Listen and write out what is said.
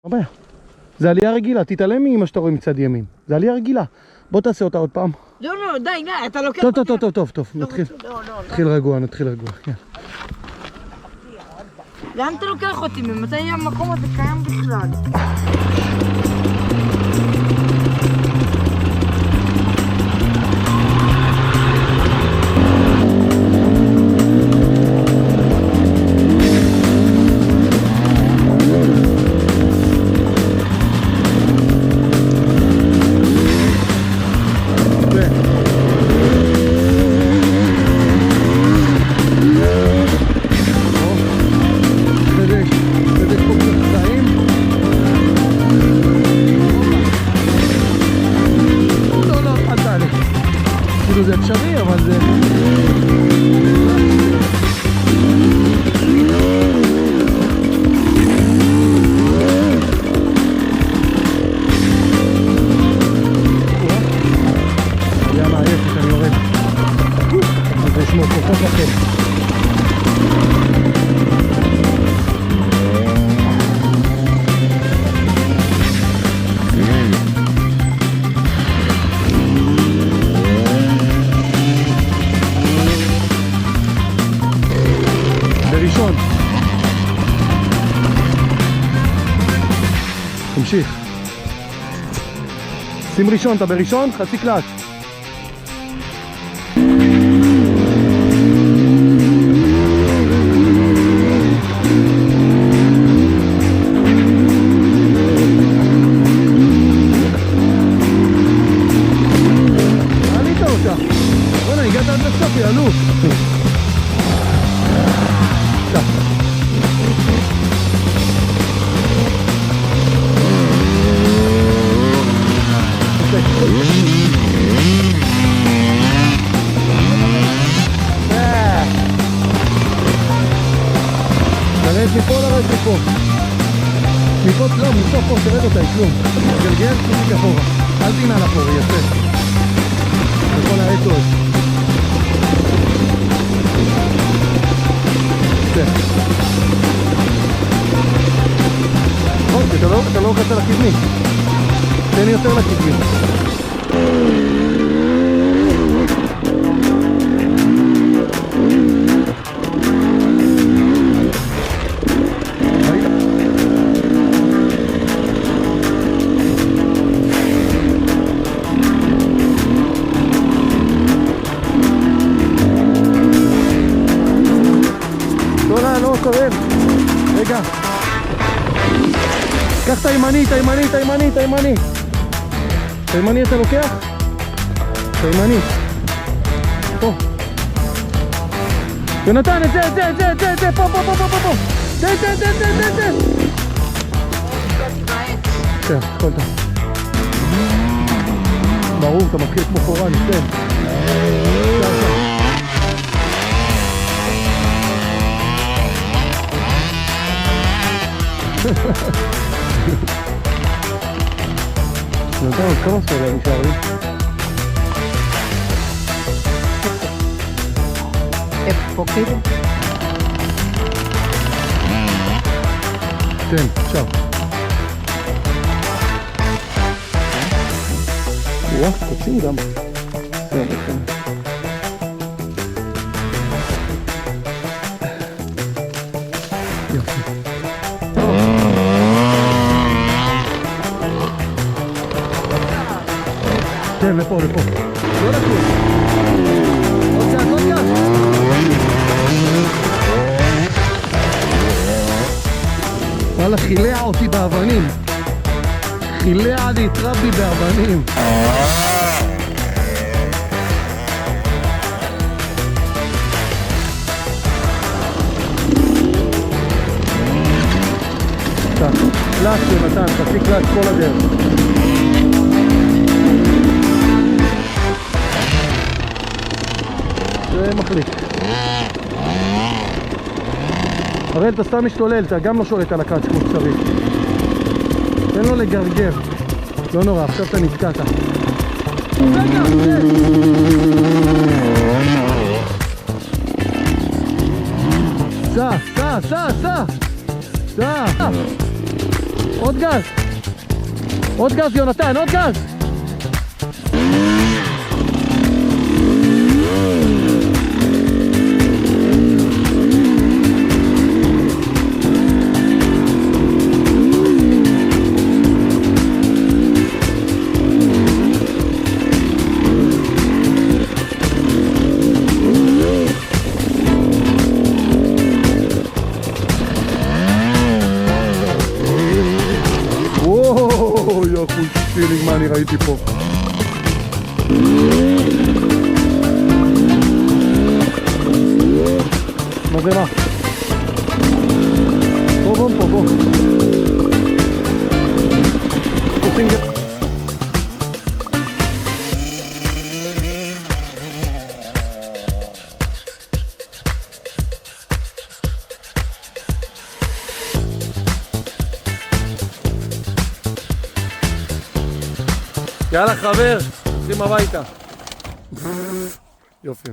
מה הבעיה? זה עלייה רגילה, תתעלם ממה שאתה רואה מצד ימין. זה עלייה רגילה. בוא תעשה אותה עוד פעם. לא, די, אתה לוקח... טוב, נתחיל רגוע. לאן אתה לוקח אותי? ממתי המקום הזה קיים בכלל? זה אפשרי, אבל זה... היה מעייף שאני יורד. זה שמות כוחות לכם. בראשון. תמשיך. שים ראשון, אתה בראשון, חצי קלאץ'. עלית אותה. בוא'נה, הגעת עד לסוף, יעלו. תרד מפה לרד מפה. מפה לא, מסוף פה, תרד אותה, כלום. גלגל, תוסיק אחורה. אל תנעל אחורה, יפה. בכל האתוס. יפה. נכון, אתה לא לוחץ על הקדמי. תן יותר לקדמי. לא, קורב. רגע. קח את הימני. הימני אתה לוקח? הימני. פה. יונתן, את זה, פה. זה. כן, כל טוב. ברור, אתה מתחיל כמו פורן, כן. נתן עוד כמה ספרים נשאר לי. איפה כאילו? כן, עכשיו. וואו, קוצים גם. בסדר, כן. יופי. כן, לפה. לא לקום. עוד קאט. וואלה, חילע אותי באבנים. חילע לי את רבי באבנים. קלאץ' יונתן, חצי קלאץ' כל הדרך. זה מחליט. הרי אתה סתם משתולל, אתה גם לא שולט על הקאץ' כמו שצריך. תן לו לגרגר. לא נורא, עכשיו אתה נתקעת. רגע, סע. עוד גז. עוד גז, יונתן, עוד גז. וואו, יא חוש פילינג, מה אני ראיתי פה. מה זה מה? בוא, בוא. עושים את... יאללה חבר, עושים הביתה. יופי.